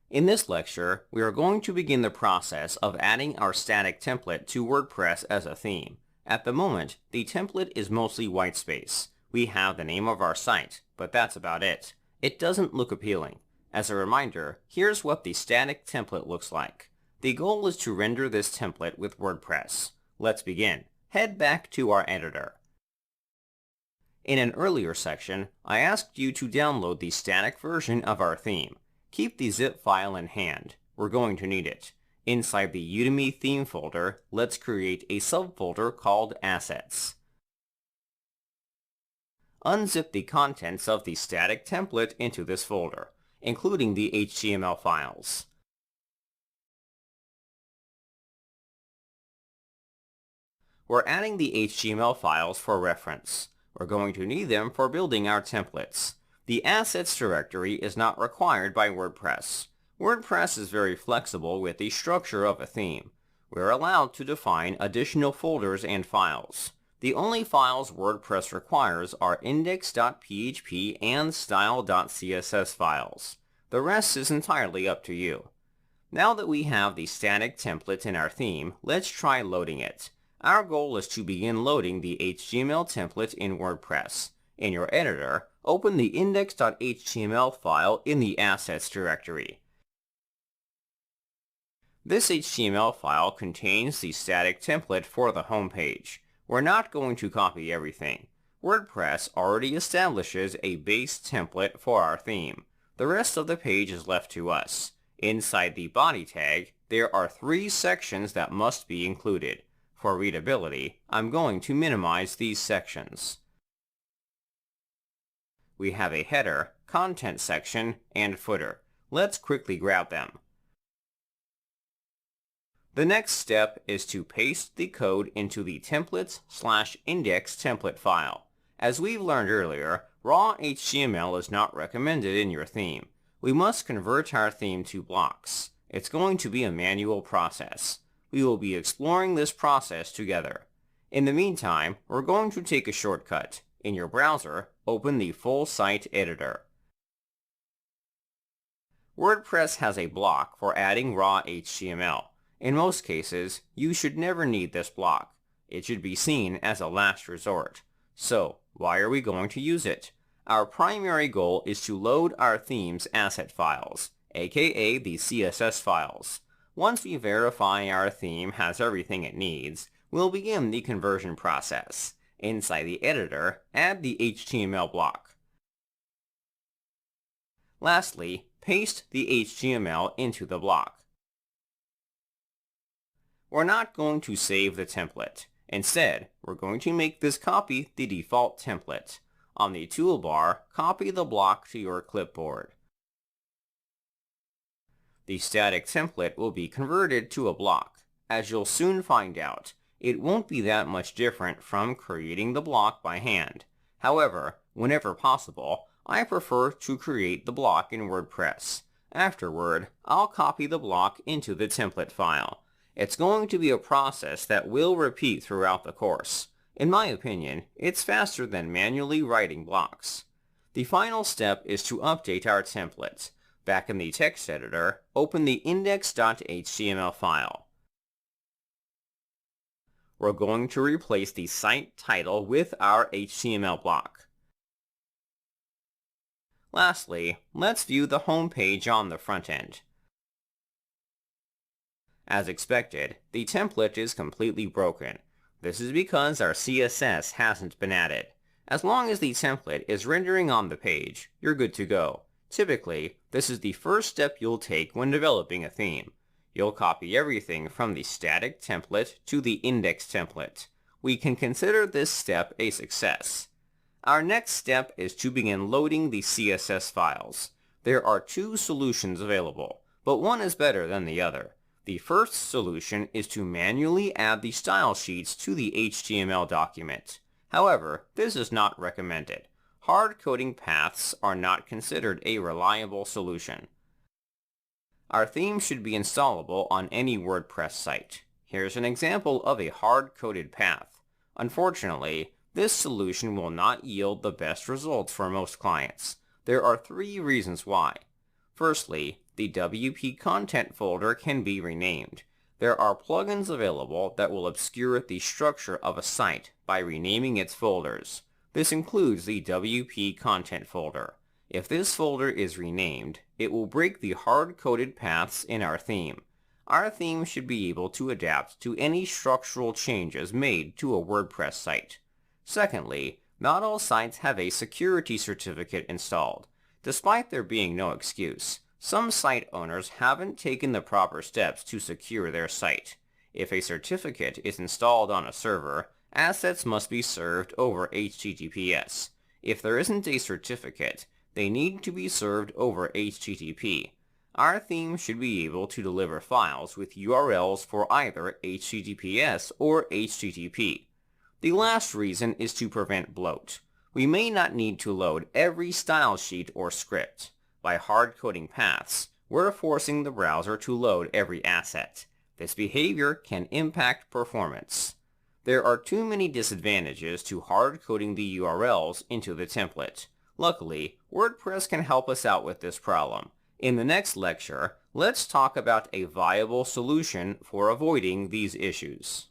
In this lecture, we are going to begin the process of adding our static template to WordPress as a theme. At the moment, the template is mostly white space. We have the name of our site, but that's about it. It doesn't look appealing. As a reminder, here's what the static template looks like. The goal is to render this template with WordPress. Let's begin. Head back to our editor. In an earlier section, I asked you to download the static version of our theme. Keep the zip file in hand. We're going to need it. Inside the Udemy theme folder, let's create a subfolder called Assets. Unzip the contents of the static template into this folder, including the HTML files. We're adding the HTML files for reference. We're going to need them for building our templates. The Assets directory is not required by WordPress. WordPress is very flexible with the structure of a theme. We're allowed to define additional folders and files. The only files WordPress requires are index.php and style.css files. The rest is entirely up to you. Now that we have the static template in our theme, let's try loading it. Our goal is to begin loading the HTML template in WordPress. In your editor, open the index.html file in the Assets directory. This HTML file contains the static template for the home page. We're not going to copy everything. WordPress already establishes a base template for our theme. The rest of the page is left to us. Inside the body tag, there are 3 sections that must be included. For readability, I'm going to minimize these sections. We have a header, content section, and footer. Let's quickly grab them. The next step is to paste the code into the templates/index template file. As we've learned earlier, raw HTML is not recommended in your theme. We must convert our theme to blocks. It's going to be a manual process. We will be exploring this process together. In the meantime, we're going to take a shortcut. In your browser, open the full site editor. WordPress has a block for adding raw HTML. In most cases, you should never need this block. It should be seen as a last resort. So, why are we going to use it? Our primary goal is to load our theme's asset files, aka the CSS files. Once we verify our theme has everything it needs, we'll begin the conversion process. Inside the editor, add the HTML block. Lastly, paste the HTML into the block. We're not going to save the template. Instead, we're going to make this copy the default template. On the toolbar, copy the block to your clipboard. The static template will be converted to a block. As you'll soon find out, it won't be that much different from creating the block by hand. However, whenever possible, I prefer to create the block in WordPress. Afterward, I'll copy the block into the template file. It's going to be a process that will repeat throughout the course. In my opinion, it's faster than manually writing blocks. The final step is to update our template. Back in the text editor, open the index.html file. We're going to replace the site title with our HTML block. Lastly, let's view the home page on the front end. As expected, the template is completely broken. This is because our CSS hasn't been added. As long as the template is rendering on the page, you're good to go. Typically, this is the first step you'll take when developing a theme. You'll copy everything from the static template to the index template. We can consider this step a success. Our next step is to begin loading the CSS files. There are 2 solutions available, but one is better than the other. The first solution is to manually add the style sheets to the HTML document. However, this is not recommended. Hard-coding paths are not considered a reliable solution. Our theme should be installable on any WordPress site. Here's an example of a hard-coded path. Unfortunately, this solution will not yield the best results for most clients. There are 3 reasons why. Firstly, The WP content folder can be renamed. There are plugins available that will obscure the structure of a site by renaming its folders. This includes the WP content folder. If this folder is renamed, it will break the hard-coded paths in our theme. Our theme should be able to adapt to any structural changes made to a WordPress site. Secondly, not all sites have a security certificate installed. Despite there being no excuse, some site owners haven't taken the proper steps to secure their site. If a certificate is installed on a server, assets must be served over HTTPS. If there isn't a certificate, they need to be served over HTTP. Our theme should be able to deliver files with URLs for either HTTPS or HTTP. The last reason is to prevent bloat. We may not need to load every style sheet or script. By hard-coding paths, we're forcing the browser to load every asset. This behavior can impact performance. There are too many disadvantages to hard-coding the URLs into the template. Luckily, WordPress can help us out with this problem. In the next lecture, let's talk about a viable solution for avoiding these issues.